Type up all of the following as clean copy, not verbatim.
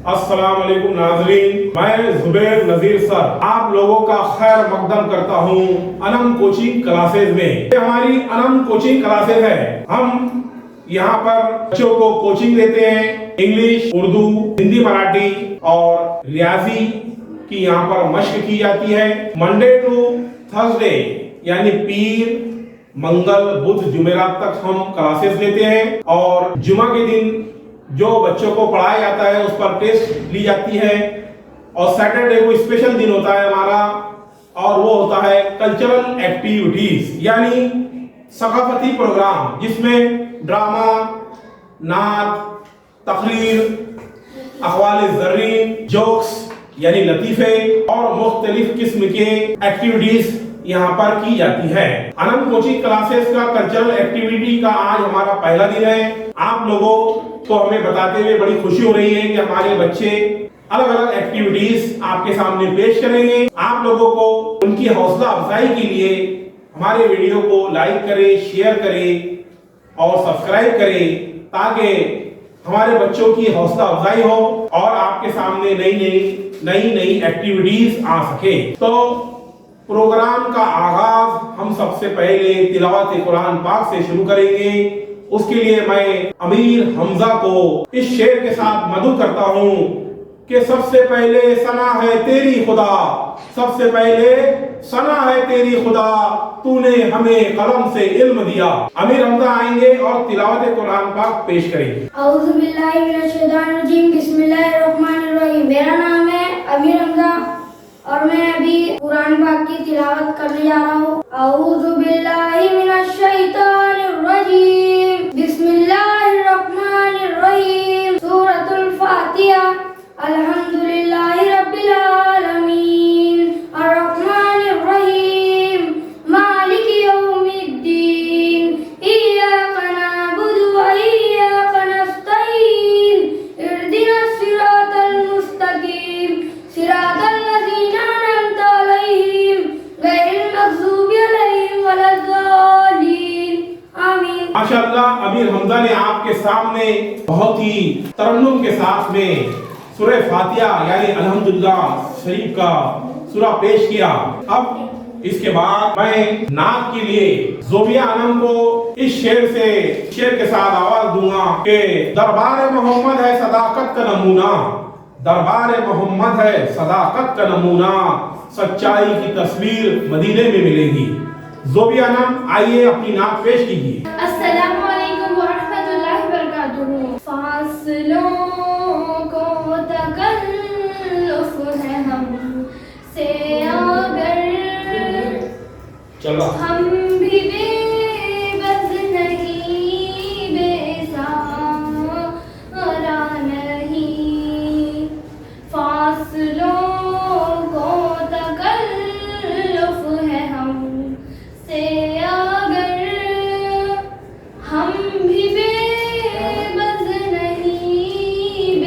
अस्सलाम वालेकुम नाज़रीन, मैं जुबैर नज़ीर सर आप लोगों का खैर मकदम करता हूँ अनम कोचिंग क्लासेज में। ये हमारी अनम कोचिंग क्लासेज है। हम यहाँ पर बच्चों को कोचिंग देते हैं। इंग्लिश, उर्दू, हिंदी, मराठी और रियाजी की यहाँ पर मशक की जाती है। मंडे टू थर्सडे यानी पीर, मंगल, बुध, जुमेरात तक हम क्लासेस लेते हैं और जुमा के दिन जो बच्चों को पढ़ाया जाता है उस पर टेस्ट ली जाती है। और सैटरडे को स्पेशल दिन होता है हमारा और वो होता है कल्चरल एक्टिविटीज यानी सकाफती प्रोग्राम, जिसमें ड्रामा, नात, तकरीर, अहवाल ज़र्रीन, जोक्स यानी लतीफे और मुख्तलिफ किस्म के एक्टिविटीज यहाँ पर की जाती है। अनम कोचिंग क्लासेस का कल्चरल एक्टिविटी का आज हमारा पहला दिन है। आप लोगों को हमें बताते हुए बड़ी खुशी हो रही है कि हमारे बच्चे अलग अलग एक्टिविटीज आपके सामने पेश करेंगे। आप लोगों को उनकी हौसला अफजाई के लिए हमारे वीडियो को लाइक करें, शेयर करें और सब्सक्राइब करें ताकि हमारे बच्चों की हौसला अफजाई हो और आपके सामने नई एक्टिविटीज आ सके। तो प्रोग्राम का आगाज हम सबसे पहले तिलावत कुरान पाक से शुरू करेंगे। उसके लिए मैं अमीर हमजा को इस शेर के साथ मदू करता हूँ कि सबसे पहले सना है तेरी खुदा, सबसे पहले सना है तेरी खुदा, तूने हमें कलम से इल्म दिया। अमीर हमजा आएंगे और तिलावत कुरान पाक पेश करेंगे। औज़ु बिल्लाहि मिनश शैतानिर रजीम, बिस्मिल्लाहिर रहमानिर रहीम। मेरा नाम है अमीर हमजा और मैं अभी कुरान पाक की तिलावत करने जा रहा हूँ। औज़ु बिल्लाहि मिनश शैतानिर रजीम, बिस्मिल्लाहिर रहमानिर रहीम। सूरतुल फातिहा। अल्हम्दुलिल्लाहि रब्बिल आलमीन, अर्रहमानिर रहीम, मालिकि यौमिद्दीन, इय्याका नअबुदु व इय्याका नस्तईन, इहदिनस सिरातल मुस्तकीम, सिरातल लज़ीना अनअमता अलैहिम, गैरिल मग़ज़ूबि अलैहिम वलद्दालीन। आमीन। माशाअल्लाह, अमीर हमजा ने आपके सामने बहुत ही तरन्नुम के साथ में सूरह फातिहा यानी अल्हम्दुलिल्लाह शरीफ का सूरा पेश किया। अब इसके बाद मैं नात के लिए जोबिया अनम को इस शेर के साथ आवाज दूंगा कि दरबार मोहम्मद है सदाकत का नमूना, दरबार मोहम्मद है सदाकत का नमूना, सच्चाई की तस्वीर मदीने में मिलेगी। जोबिया अनम आइए अपनी नात पेश कीजिए। अस्सलामु अलैकुम व रहमतुल्लाहि व बरकातुहू। फासलों को तकल्लुफ़ है हमसे अगर, चलो हम भी बेबस नहीं, बेसहारा नहीं। फासलों को तकल्लुफ़ है हमसे अगर, हम भी बेबस नहीं,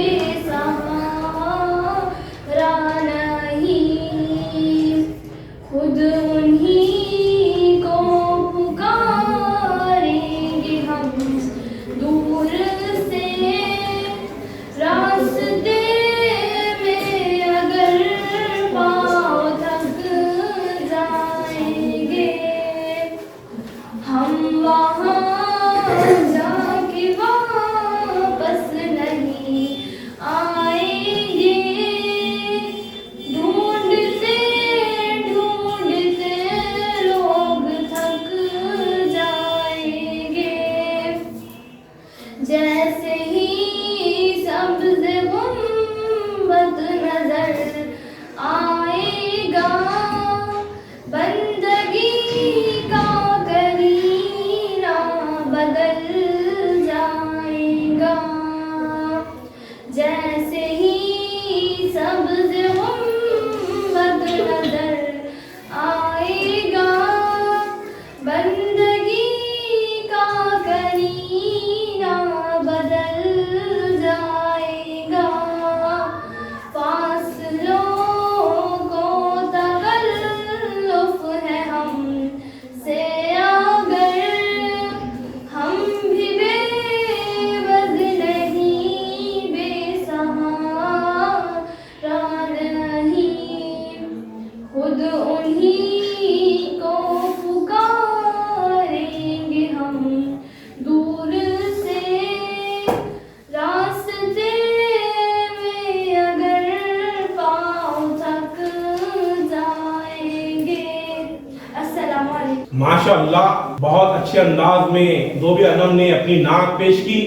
माशाअल्लाह बहुत अच्छे अंदाज में ज़ोबे अनम ने अपनी नात पेश की।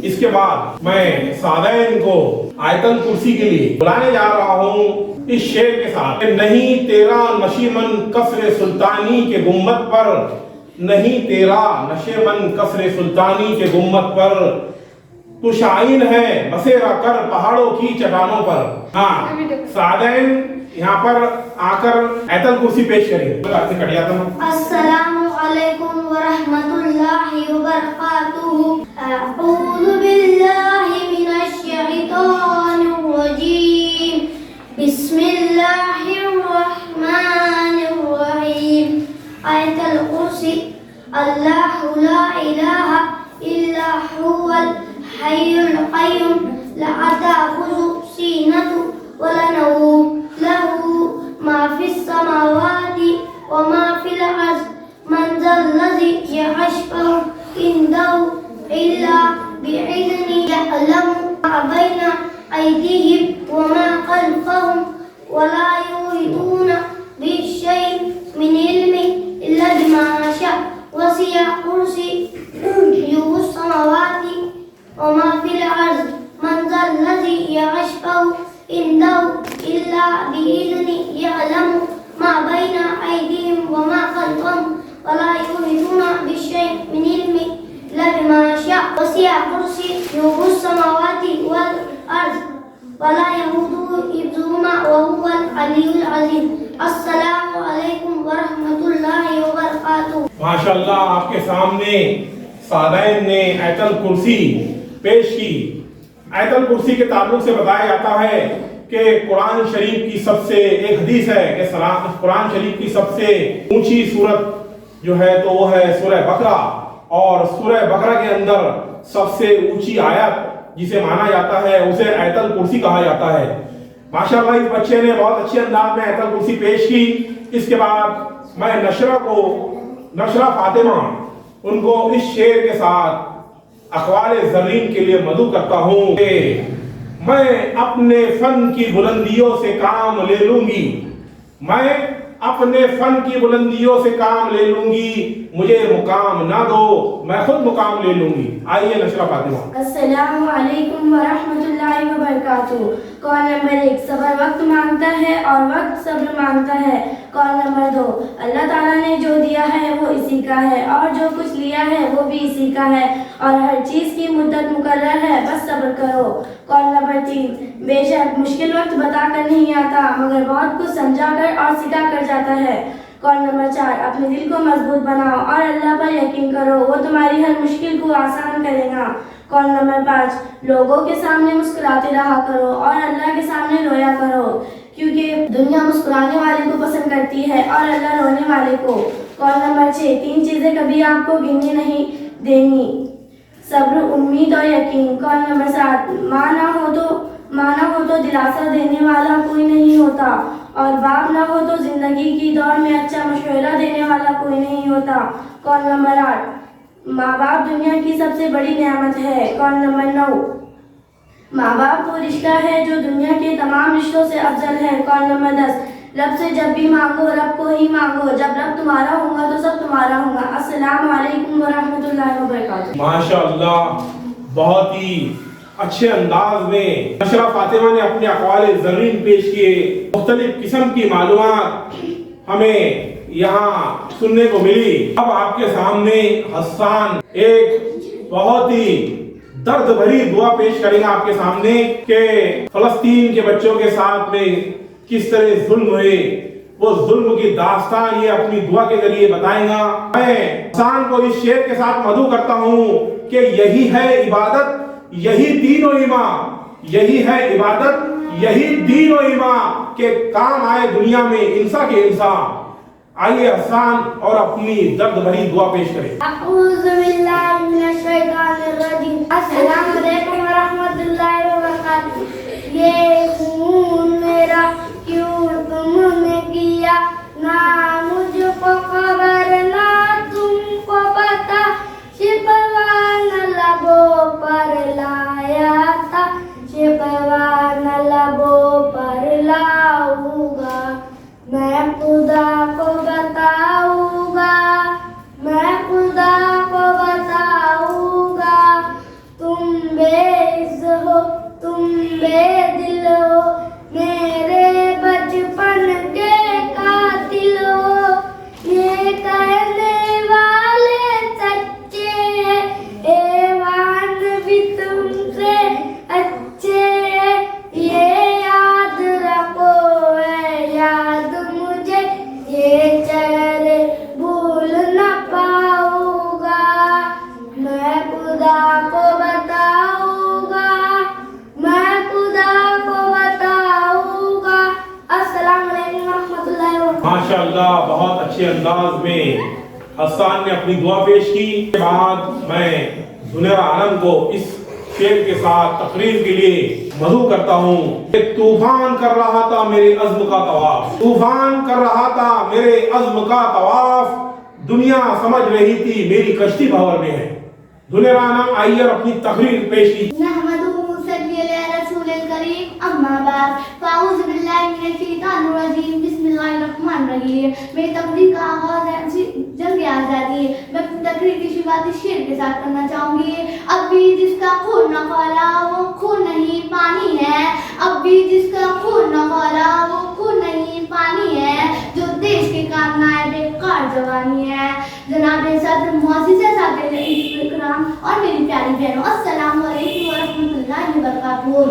इसके बाद मैं सादैन को आयतल कुर्सी के लिए बुलाने जा रहा हूँ इस शेर के साथ। नहीं तेरा नशीमन कसरे सुल्तानी के गुम्मत पर, नहीं तेरा नशेमन कसरे सुल्तानी के गुम्मत पर, तू शाहीन है बसेरा कर पहाड़ों की चट्टानों पर। हाँ, सादैन यहाँ पर आकर आयतल कुर्सी पेश करेंगे। अस्सलामु अलैकुम व रहमतुल्लाहि व बरकातुहू। अऊज़ु बिल्लाहि मिनश शैतानिर रजीम। बिस्मिल्लाहिर रहमानिर रहीम। आयतल कुर्सी। अल्लाहु ला इलाहा इल्ला हुवल हय्युल क़य्यूम ला ताख़ुज़ुहु सीनतु व ला नौम लहू मा फिस समावाति व मा फिल अर्ज़ मन ज़ल्लज़ी यशफ़अउ इंदहु इल्ला बिइज़्निही यअलमु मा बैना अयदीहिम व मा ख़ल्फ़हुम व ला युहीतूना बिशैइन मिन इल्मिही इल्ला बिमा शाअ वसिअ कुर्सियुहु समावाति व मा फिल अर्ज़ मन ज़ल्लज़ी यशफ़अउ इंदहु इल्ला बिइज़्निही यअलमु मा बैना अयदीहिम व मा ख़ल्फ़हुम व ला युहीतूना बिशैइन मिन इल्मिही इल्ला बिमा शाअ वसिअ कुर्सियुहु समावाति वल अर्ज़ व ला यऊदुहु हिफ्ज़ुहुमा व हुवल अलियुल अज़ीम। अस्सलामु अलैकुम व रहमतुल्लाहि व बरकातुहू। माशाअल्लाह, आपके सामने सादैन ने आयतल कुर्सी पेश की। आयतल कुर्सी के ताल्लुक से बताया जाता है कि कुरान शरीफ की सबसे एक हदीस है कि कुरान शरीफ की सबसे ऊंची सूरत जो है तो वो है सूरह बकरा, और सूरह बकरा के अंदर सबसे ऊंची आयत जिसे माना जाता है उसे आयतल कुर्सी कहा जाता है। माशाअल्लाह, इस बच्चे ने बहुत अच्छे अंदाज में आयतल कुर्सी पेश की। इसके बाद मैं नशरा फातिमा उनको इस शेर के साथ अक़वाल ज़र्रीन के लिए मदू करता हूँ कि मैं अपने फन की बुलंदियों से काम ले लूंगी, मैं अपने फन की बुलंदियों से काम ले लूंगी, मुझे मुकाम ना दो मैं खुद मुकाम ले लूंगी। आइए नशरा फातिमा। अस्सलामु अलैकुम व रहमतुल्लाहि व बरकातुहू। कौल नंबर 1, सब्र वक्त मांगता है और वक्त सब्र मांगता है। कौल नंबर 2, अल्लाह ताला ने जो दिया है वो इसी का है और जो कुछ लिया है वो भी इसी का है और हर चीज़ की मुद्दत मुकर्रर है, बस सब्र करो। कौल नंबर 3, बेशक मुश्किल वक्त बताकर नहीं आता मगर बहुत कुछ समझा कर और सिखा कर जाता है। कौल नंबर 4, अपने दिल को मजबूत बनाओ और अल्लाह पर यकीन करो, वो तुम्हारी हर मुश्किल को आसान करेगा। कौल नंबर 5, लोगों के सामने मुस्कुराते रहा करो और अल्लाह के सामने रोया करो, क्योंकि दुनिया मुस्कुराने वाले को पसंद करती है और अल्लाह रोने वाले को। कौल नंबर 6, 3 चीज़ें कभी आपको गिनने नहीं देनी, सब्र, उम्मीद और यकीन। कौल नंबर 7, माना हो तो दिलासा देने वाला कोई नहीं होता और बाप ना हो तो जिंदगी की दौड़ में अच्छा मशवरा देने वाला कोई नहीं होता। कौल नंबर 8, माँ बाप दुनिया की सबसे बड़ी नेमत है। कौल नंबर 9, माँ बाप वो रिश्ता है जो दुनिया के तमाम रिश्तों से अफजल है। कौल नंबर 10, रब से जब भी मांगो रब को ही मांगो, जब रब तुम्हारा होगा तो सब तुम्हारा होगा। अस्सलामु अलैकुम व रहमतुल्लाहि व बरकातुहू। माशाअल्लाह, बहुत ही अच्छे अंदाज में नशरा फातिमा ने अपने अक़वाल ज़र्रीन पेश किए। मुख्तलिफ किस्म की मालूमात हमें यहाँ सुनने को मिली। अब आपके सामने हस्सान एक बहुत ही दर्द भरी दुआ पेश करेगा आपके सामने कि फलस्तीन के बच्चों के साथ में किस तरह जुल्म हुए, वो जुल्म की दास्तान ये अपनी दुआ के जरिए बताएगा। मैं हस्सान को इस शेर के साथ मदू करता हूँ कि यही है इबादत, यही दीन और ईमान, यही है इबादत, यही दीन और ईमान के काम आए दुनिया में इंसान के इंसान। आइए हस्सान और अपनी दर्द भरी दुआ पेश करें। अऊज़ु बिल्लाहि मिनश शैतानिर रजीम। अस्सलामु अलैकुम व रहमतुल्लाहि व बरकातुहू। ये खून मेरा क्यों तुमने किया, ना मुझको खबर ना तुमको पता, शिकवान लबों पर लाया था, शिकवान लबों पर लाऊंगा, मैं खुदा को बताऊंगा। ماشاءاللہ بہت اچھے انداز میں حسان نے اپنی دعا پیش کی. اس کے بعد میں زنیرہ عالم کو اس شعر کے ساتھ تقریر کے لیے مدعو کرتا ہوں کہ طوفان کر رہا تھا میرے عزم کا طواف, طوفان کر رہا تھا میرے عزم کا طواف, دنیا سمجھ رہی تھی میری کشتی بھور میں ہے. زنیرہ عالم آئیے اور اپنی تقریر پیش کی. اما بعد فاعوذ باللہ من الشیطان الرجیم بسم اللہ الرحمن الرحیم. میری تقریر کا آغاز ہے جنگ آزادی. میں اپنی تقریر کی شروعات اس شعر کے ساتھ کرنا چاہوں گی. اب بھی جس کا خون نہ کھولا وہ خون نہیں پانی ہے, اب بھی جس کا خون نہ کھولا وہ خون نہیں پانی ہے, جو دیش کے کام نہ آئے بیکار جوانی ہے. جناب صدر معزز اساتذہ اکرام اور میری پیاری بہنوں, السلام علیکم ورحمۃ اللہ وبرکاتہ.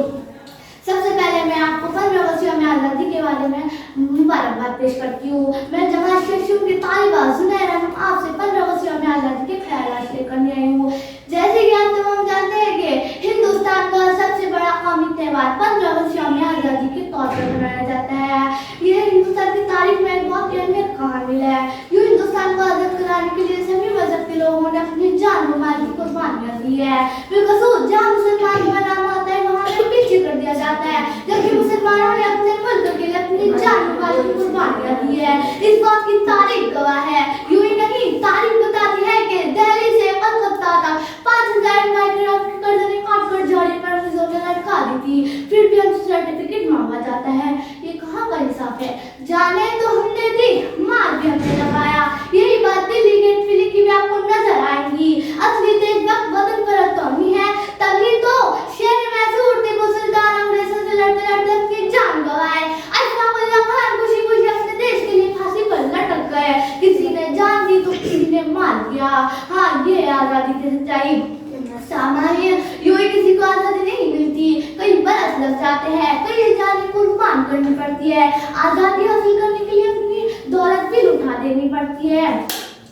سب سے پہلے میں آپ کو 15 اگست میں آزادی کے بارے میں مبارکباد پیش کرتی ہوں. میں جماعت شیخ کی طالبہ زنیرہ آپ سے 15 اگست میں آزادی کے خیالات شیئر کرنے آئی ہوں. جیسے کہ آپ تمام جانتے ہیں کہ ہندوستان کا سب سے بڑا قومی تہوار 15 اگست یوم آزادی کے طور پر منایا جاتا ہے. یہ ہندوستان کی تاریخ میں ایک بہت اہمیت کا حامل ہے. یوں ہندوستان کو آزاد کرانے کے لیے سبھی مذہب کے لوگوں نے اپنی جان و مال کی قربانیاں دی ہے. بالخصوص جہاں مسلمان کا نام آتا ہے وہاں سے پیچھے کر دیا جاتا ہے, جبکہ مسلمانوں نے اپنے ملک کے لیے اپنی جان و مال کی قربانیاں دی ہے. اس بات کی تاریخ گواہ ہے. یوں ہی نہیں, تاریخ بتاتی ہے کہ دہلی سے کلکتہ تک 5000 مائیگرینٹ قرض نے کاٹ کر جھولی پر فضول میں لٹکا دی تھی, پھر بھی ہم سے سرٹیفکیٹ مانگا جاتا ہے. یہ کہاں کا انصاف ہے؟ جانے تو ہم نے دی, مار بھی ہم نے لگایا. یہی بات دلی گیٹ پہ لکھی ہوئی آپ کو نظر آئیں گی. اصلی دیش وقت بدن پر تومی ہے, تبھی تو شہر میں سے اٹھتے کو سردار انگریزوں سے لڑتے لڑتے اپنی جان گوائے. اشفاق اللہ خان خوشی خوشی اپنے دیش کے لیے پھانسی پر لٹک گئے. کسی نے جان دی تو کسی نے مار دیا. ہاں, یہ آزادی کی سچائی. سامعین, یوں ہی کسی کو آزادی نہیں ملتی, کئی برس لگ جاتے ہیں, کئی جانیں قربان کرنی پڑتی ہے. آزادی حاصل کرنے کے لیے اپنی دولت بھی لٹا دینی پڑتی ہے.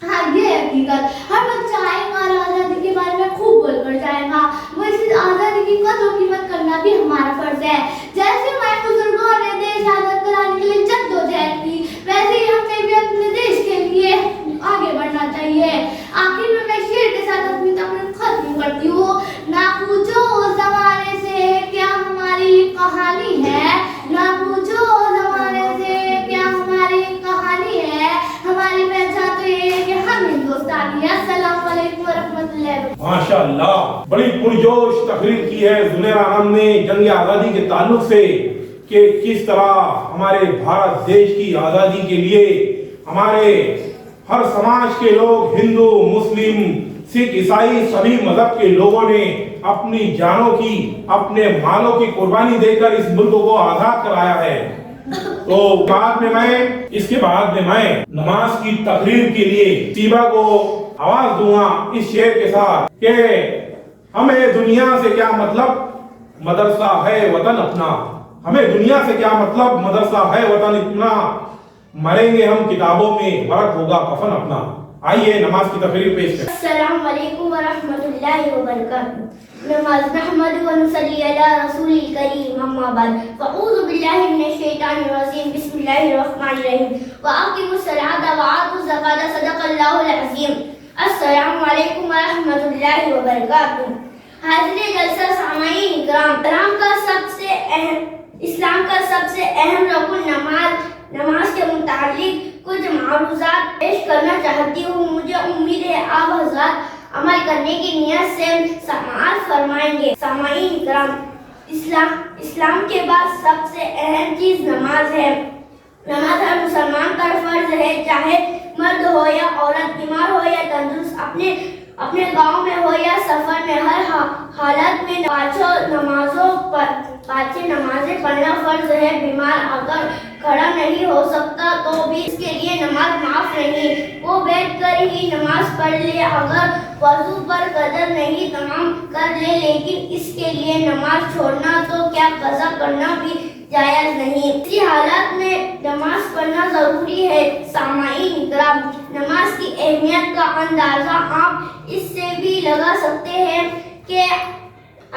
ہاں, یہ حقیقت ہر بچہ آئے گا اور آزادی کے بارے میں خوب بول کر جائے گا. ویسے آزادی کی قدر و قیمت کرنا بھی ہمارا فرض ہے. جیسے ہمارے بزرگوں نے دیش آزاد کرانے کے لیے جدوجہد کی, ویسے ہی ہمیں بھی اپنے دیش کے لیے آگے بڑھنا چاہیے. آخر میں شعر کے ساتھ اپنی تقریر ختم کرتی ہوں. نہ پوچھو زمانے سے کیا ہماری کہانی ہے, نہ پوچھو زمانے سے کیا ہماری کہانی ہے, ہماری پہچان تو یہ ہے کہ ہم ہندوستانی ہیں. السلام علیکم ورحمۃ اللہ. ماشاءاللہ, بڑی پرجوش تقریر کی ہے زنیرہ عالم نے جنگ آزادی کے تعلق سے کہ کس طرح ہمارے بھارت دیش کی آزادی کے لیے ہمارے ہر سماج کے لوگ, ہندو, مسلم, سکھ, عیسائی, سبھی مذہب کے لوگوں نے اپنی جانوں کی, اپنے مالوں کی قربانی دے کر اس ملک کو آزاد کرایا ہے. تو اس کے بعد میں نماز کی تقریر کے لیے طیبہ کو آواز دوں گا اس شعر کے ساتھ کہ ہمیں دنیا سے کیا مطلب, مدرسہ ہے وطن اپنا. ہمیں دنیا سے کیا مطلب, مدرسہ ہے وطن اپنا. مریں گے ہم کتابوں میں, ورق ہوگا کفن اپنا. آئیے نماز کی تقریر پیش کریں. السلام علیکم ورحمۃ اللہ وبرکاتہ. نماز نحمد و نصلی علی رسول الکریم, اما بعد فاعوذ باللہ من الشیطان الرجیم بسم اللہ الرحمن الرحیم. واقیموا الصلاۃ وآتوا الزکاۃ صدق اللہ العظیم. السلام علیکم ورحمۃ اللہ وبرکاتہ. حاضر جلسہ سامعین اکرام, اسلام کا سب سے اہم رکن نماز کے متعلق کچھ معروضات پیش کرنا چاہتی ہوں. مجھے امید ہے آپ حضرات عمل کرنے کی نیت سے سماعت فرمائیں گے. سامعین کرام, اسلام کے بعد سب سے اہم چیز نماز ہے. نماز ہر مسلمان پر فرض ہے, چاہے مرد ہو یا عورت, بیمار ہو یا تندرست, اپنے گاؤں میں ہو یا سفر میں, ہر حالت میں پانچ نمازیں پڑھنا فرض ہے. بیمار اگر کھڑا نہیں ہو سکتا تو بھی اس کے لیے نماز معاف نہیں, وہ بیٹھ کر ہی نماز پڑھ لے. اگر وضو پر قدر نہیں تمام کر لے لیکن اس کے لیے نماز چھوڑنا تو کیا قضا کرنا بھی جائز نہیں. اسی حالات میں نماز پڑھنا ضروری ہے. سامعین اکرام, نماز کی اہمیت کا اندازہ آپ اس سے بھی لگا سکتے ہیں کہ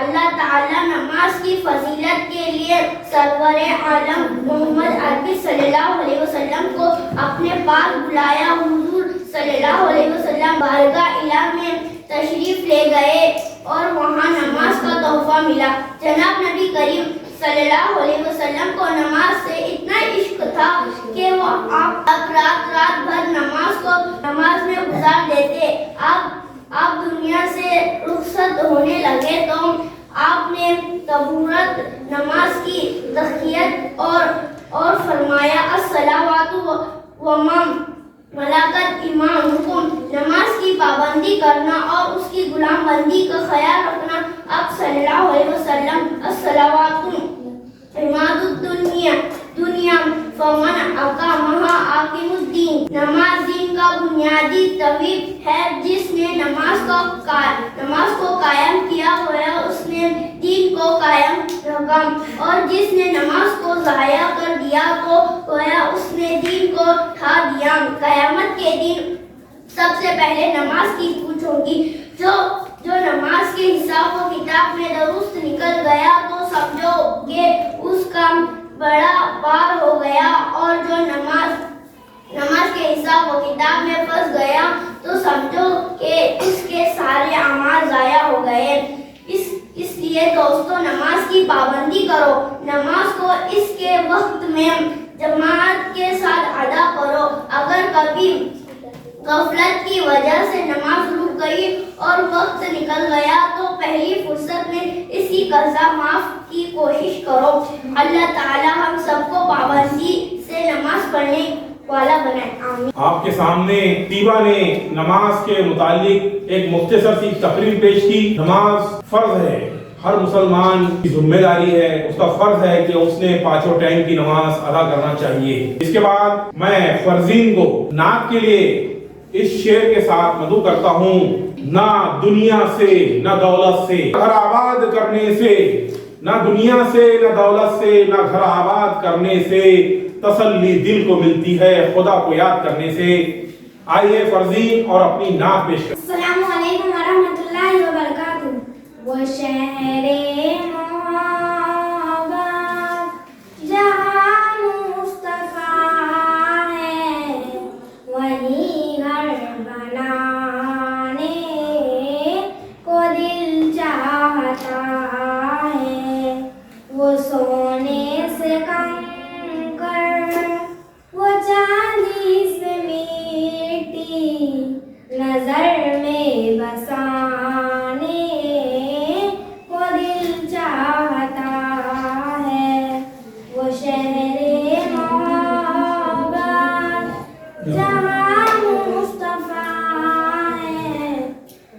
اللہ تعالیٰ نماز کی فضیلت کے لیے سرور عالم محمد عربی صلی اللہ علیہ وسلم کو اپنے پاس بلایا. حضور صلی اللہ علیہ وسلم بارگاہ الہ میں تشریف لے گئے اور وہاں نماز کا تحفہ ملا. جناب نبی کریم صلی اللہ علیہ وسلم کو نماز سے اتنا عشق تھا کہ وہ آپ رات بھر نماز میں گزار دیتے. آپ دنیا سے رخصت ہونے لگے تو آپ نے تبورت نماز کی تحقیق اور فرمایا الصلاوات و ملاقات امام حکم. نماز کی پابندی کرنا اور اس کی غلام بندی کا خیال رکھنا. آپ صلی اللہ علیہ وسلم الصلاوات عماد دنیا فمن اقامہا اقیم الدین. نماز دین کا بنیادی طبیب ہے. جس نے نماز کو قائم کیا ہوا اس نے دین کو قائم رکھا اور جس نے نماز کو ضائع کر دیا تو گویا اس نے دین کو ٹھا دیا. قیامت کے دن سب سے پہلے نماز کی پوچھوں گی. جو نماز کے حساب و کتاب میں درست نکل گیا تو سمجھو گے اس کا بڑا پار ہو گیا اور جو نماز کے حساب و کتاب میں پھنس گیا تو سمجھو کہ اس کے سارے اعمال ضائع ہو گئے. اس لیے دوستو نماز کی پابندی کرو. نماز کو اس کے وقت میں جماعت کے ساتھ ادا کرو. اگر کبھی غفلت کی وجہ سے نماز رک گئی اور وقت نکل گیا تو پہلی فرصت میں اس کی قضا معاف کی کوشش کرو. اللہ تعالی ہم سب کو پابندی سے نماز پڑھنے والا بنائے. آمین. آپ کے سامنے طیبہ نے نماز کے متعلق ایک مختصر سی تقریر پیش کی. نماز فرض ہے. ہر مسلمان کی ذمہ داری ہے, اس کا فرض ہے کہ اس نے پانچوں ٹائم کی نماز ادا کرنا چاہیے. اس کے بعد میں فرزین کو نعت کے لیے اس شعر کے ساتھ مدعو کرتا ہوں. نہ دنیا سے نہ دولت سے گھر آباد کرنے سے, نہ دنیا سے نہ دولت سے نہ گھر آباد کرنے سے تسلی دل کو ملتی ہے خدا کو یاد کرنے سے. آئیے فرزین اور اپنی نعت پیش کریں. السلام علیکم ورحمۃ اللہ وبرکاتہ. وہ شہر محبت جہاں مصطفیٰ ہے وہی گھر بنانے کو دل چاہتا ہے. وہ سونے سے کنکر وہ چاندی سے مٹی نظر میں بسانے کو دل چاہتا ہے. وہ شہر محبت جہاں مصطفیٰ ہے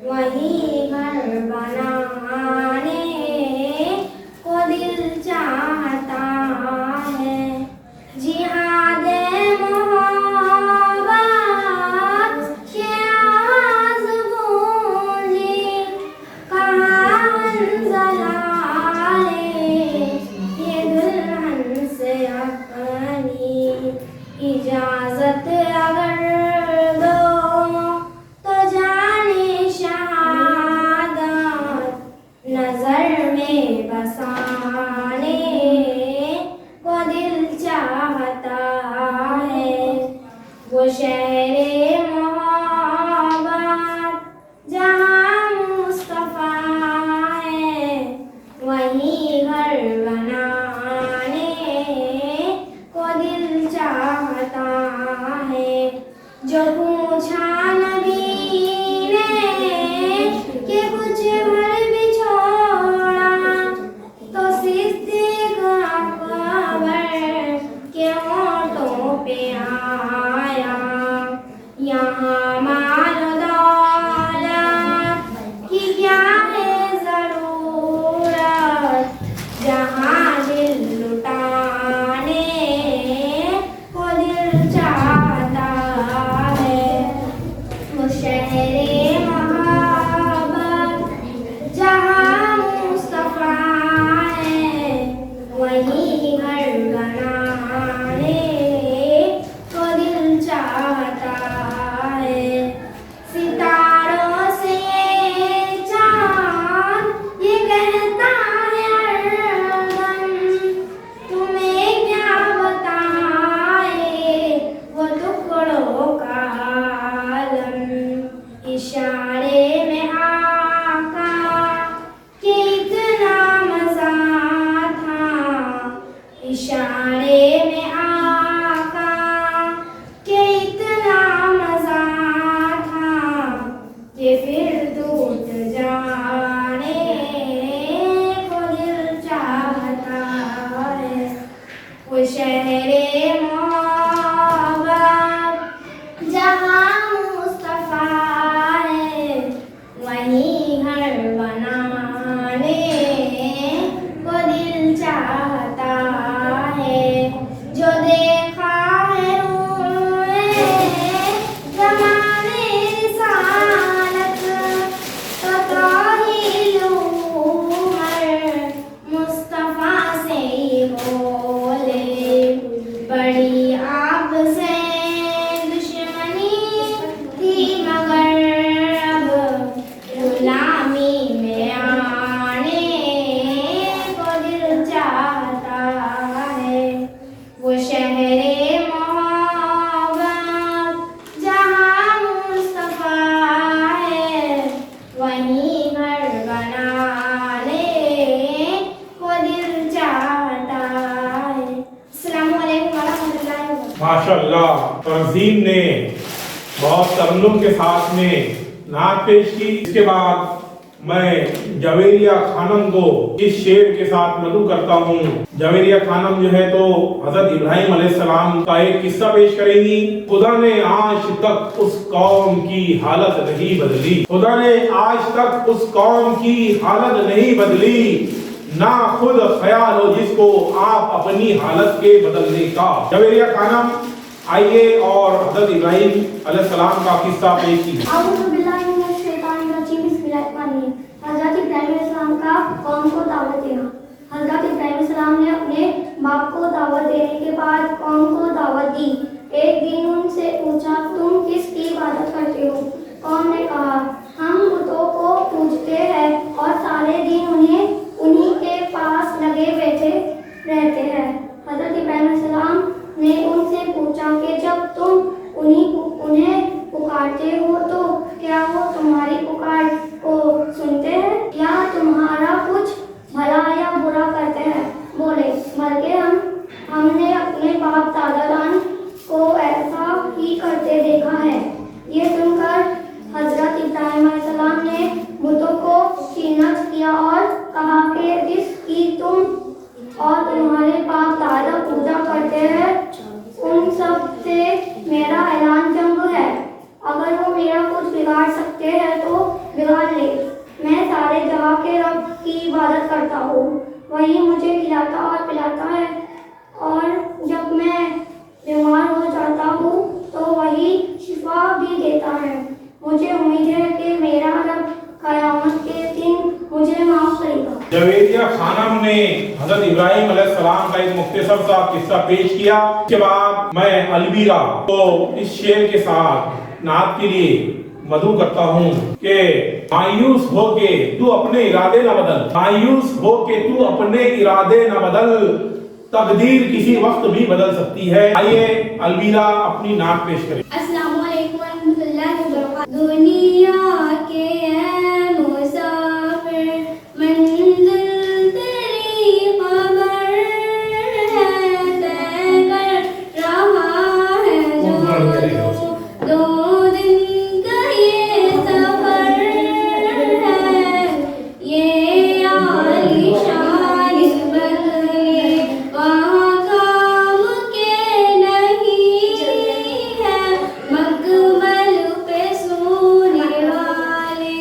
وہی گھر بنانے کو دل چاہتا ہے. جہاد محبت کے آواز گونجی کہاں زلالے یہ دلہن سے اپنی اجازت اگر دو تو جانے شہادت نظر میں بسانے کو دل چاہتا ہے. وہ شہر محبت جہاں مصطفیٰ ہے وہی گھر بنانے کو دل چاہتا ہے. جو پوچھا نبی نے کہ کچھ گھر بھی چھوڑا تو صدیق اکبر کے ہونٹوں پہ آیا. یہاں مال و دولت کی کیا ہے ضرورت جہاں دل لٹانے کو دل چاہتا ہے. وہ شہر محبت इशारे में आका के इतना मजा था कि फिर टूट जाने को दिल चाहता है। वो शहरे मोहब्बत जहाँ मुस्तफा है वहीं घर बनाने को दिल चाहता है। जो देखा है रूए ज़माने रिसालत तो ताहिल मुस्तफा से ही बोले बड़ी आप से दुश्मनी थी मगर अब गुलामी में आने को दिल चाहता है। वो शहरे मोहब्बत जहाँ मुस्तफा है वहीं घर बनाने को दिल चाहता है। अस्सलामु अलैकुम वरहमतुल्लाहि वबरकातुहू। माशाअल्लाह, तंजीम ने बहुत तरन्नुम के साथ में नात पेश की। इसके बाद मैं जवेरिया खानम को इस शेर के साथ मदू करता हूँ। जवेरिया खानम जो है तो हजरत इब्राहिम अलैहिस्सलाम का एक किस्सा पेश करेंगी। खुदा ने आज तक उस कौम की हालत नहीं बदली, खुदा ने आज तक उस कौम की हालत नहीं बदली, ना खुद ख्याल हो जिसको आप अपनी हालत के बदलने का। जवेरिया खानम आइए और हजरत इब्राहिम अलैहिस्सलाम का किस्सा पेश कीजिए। हज़रत इब्राहिम अलैहिस्सलाम का कौम को दावत देना। हज़रत इब्राहिम अलैहिस्सलाम ने अपने बाप को दावत देने के बाद कौम को दावत दी। एक दिन उनसे पूछा, तुम किसकी इबादत करते हो? कौम ने कहा, हम बुतों को पूजते हैं और सारे दिन उन्हीं के पास लगे बैठे रहते हैं। हज़रत इब्राहिम अलैहिस्सलाम ने उनसे पूछा कि जब तुम उन्हें पुकारते हो तो क्या वो तुम्हारी पुकार को सुनते हैं या तुम्हारा कुछ भला या बुरा करते हैं? बोले, बल्कि हमने अपने बाप दादाजान को ऐसा ही करते देखा है। ये सुनकर हजरत इब्राहिम अलैहिस्सलाम ने बुतों को चिन्हित किया और कहा कि जिसकी तुम और तुम्हारे बाप दादा पूजा करते हैं उन सब से मेरा ऐलान जंग है। अगर वो मेरा कुछ बिगाड़ सकते हैं तो बिगाड़ ले। मैं सारे जहां के रब की इबादत करता हूँ, वही मुझे खिलाता और पिलाता है, और जब मैं बीमार हो जाता हूँ तो वही शिफा भी देता है। मुझे उम्मीद है कि मेरा रब क़यामत के दिन मुझे माफ करेगा। जवेरिया खानम ने हजरत इब्राहिम अलैहिस्सलाम का एक मुख्तसर सा किस्सा पेश किया। इसके बाद मैं अलवीरा को इस शेर के साथ नात के लिए मदू करता हूँ कि मायूस हो के तू अपने इरादे न बदल, मायूस हो के तू अपने इरादे न बदल, तकदीर किसी वक्त भी बदल सकती है। आइए अलवीरा अपनी नात पेश करें। अस्सलामु अलैकुम वरहमतुल्लाहि वबरकातुहू। दुनिया के मुसाफिर मंजिल तेरी खबर है, तय कर रहा है जो दो दिन का ये सफर है। ये आलीशान बंगले वहाँ काम के नहीं है, मकबल पे सोने वाले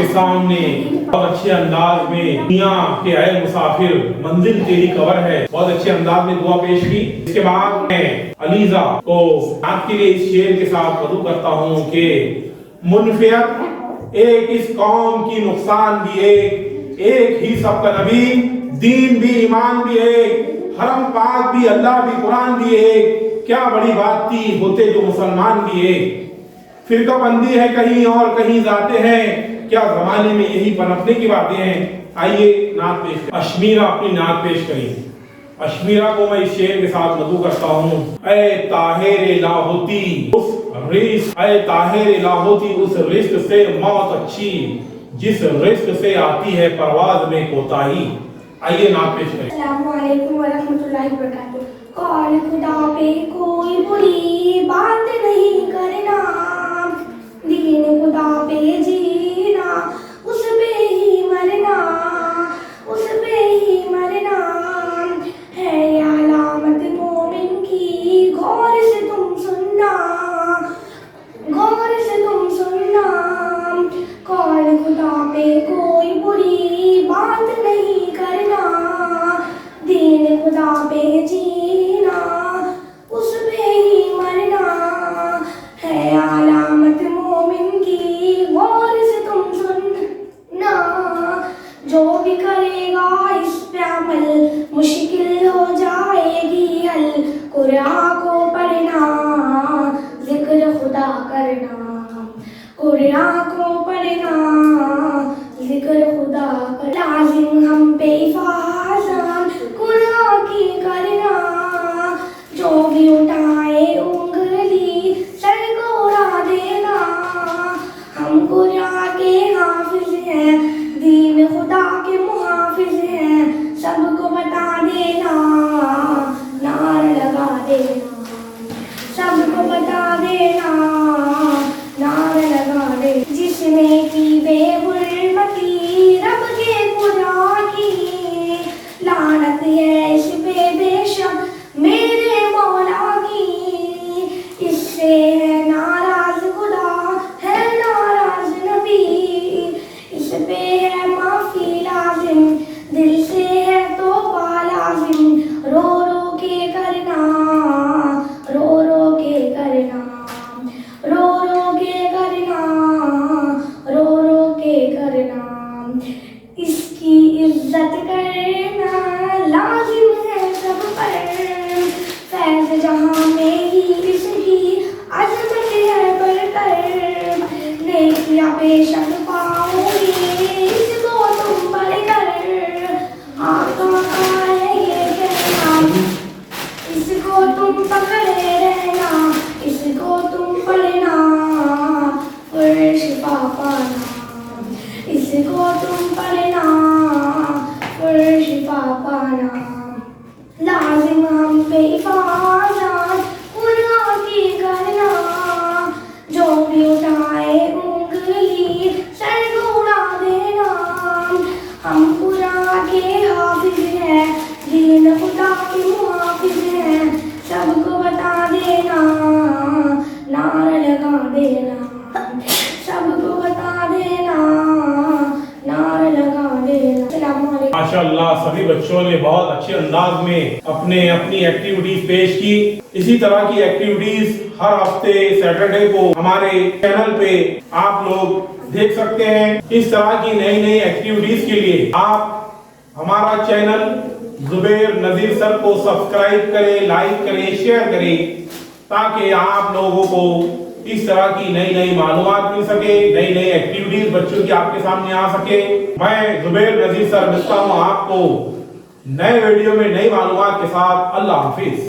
आपके सामने बहुत अच्छे अंदाज में दुनिया के आए मुसाफिर मंजिल तेरी कबर है, बहुत अच्छे अंदाज में दुआ पेश की। इसके बाद मैं अलीजा को आज के लिए इस शेर के साथ वदू करता हूँ कि मुनफियत एक इस कौम की नुकसान भी एक ही सबका नबी, दीन भी ईमान भी एक, हरम पाक भी अल्लाह भी कुरान भी एक, क्या बड़ी बात थी होते जो मुसलमान भी एक। फिरका बंदी है कहीं और कहीं जाते हैं, क्या जमाने में यही पनपने की बातें हैं। आइए नात पेश करें। अश्मीरा अपनी नात पेश करें। अश्मीरा को मैं इस शेर के साथ मधु करता हूँ। ऐ ताहिर लाहोती उस रिश्क, ऐ ताहिर लाहोती उस रिश्क से मौत अच्छी, जिस रिश्क से आती है परवाज में कोताही। आइए नात पेश करें। अस्सलामु अलैकुम व रहमतुल्लाहि व बरकातुहू। कौन खुदा पे कोई बुरी बात नहीं करना, दीन खुदा पे जीना, उस पे ही मरना, उस पे ही मरना है अलामत मोमिन की। गौर से तुम सुनना, गौर से तुम सुनना। कौन खुदा पे कोई बुरी बात नहीं करना, दीन खुदा पे जीना, उस पे ही मरना है अलामत मोमिन की। गौर से तुम सुनना। जो भी करेगा इस पे अमल, मुश्किल हो जाएगी हल। कुरान को पढ़ना, जिक्र खुदा करना, कुरान को पढ़ना, जिक्र खुदा करना। लाजिम हम पे हिफाज़त कुरान की करना, जो भी उठाए उंगली सर को उड़ा देना। हम कुरान के हाफिज हैं, दीन खुदा के मुहाफिज हैं, सबको बता देना, नारा लगा देना, सबको बता देना, नारा लगा दे। जिसने की बेहुरमती रब के खुदा की, लानत है इस पे बेशक मेरे मौला की। इससे है नाराज खुदा, है नाराज नबी, इस पे है माफी लाजिम, दिल से है तौबा लाजिम। रो रो के करना, रो रो के करना, रो रो के करना, रो रो के करना। इसकी इज्जत करना लाजिम है सब पर, फैज़ जहाँ में ही इसकी अजमत है बढ़कर। नेकियां बेशक पाओगे इसको तुम बढ़कर, आका का है ये कहना, इसको तुम पकड़े रहना, इसको तुम पढ़ना, फर्श पापाना, इसको तुम पढ़ना, फर्श पापाना। लाजिम हम पे हिफाज़त कुरान की करना, जो भी उठाए उंगली सर को उड़ा देना। हम कुरान के हाफिज हैं, दीन खुदा के मुहाफिज हैं, सबको बता देना, नारा लगा देना, सबको बता देना, नारा लगा देना। अस्सलामु अलैकुम। माशाअल्लाह सभी बच्चों ने बहुत अच्छे अंदाज में अपनी एक्टिविटीज पेश की। इसी तरह की एक्टिविटीज हर हफ्ते सैटरडे को हमारे चैनल पे आप लोग देख सकते हैं। इस तरह की नई नई एक्टिविटीज के लिए आप हमारा चैनल जुबैर नजीर सर को सब्सक्राइब करें, लाइक करें, शेयर करें, ताकि आप लोगों को इस तरह की नई नई मालूमात मिल सके, नई नई एक्टिविटीज बच्चों की आपके सामने आ सके। मैं जुबैर नजीर सर मिलता हूँ आपको नए वीडियो में नई मालूमात के साथ। अल्लाह हाफिज।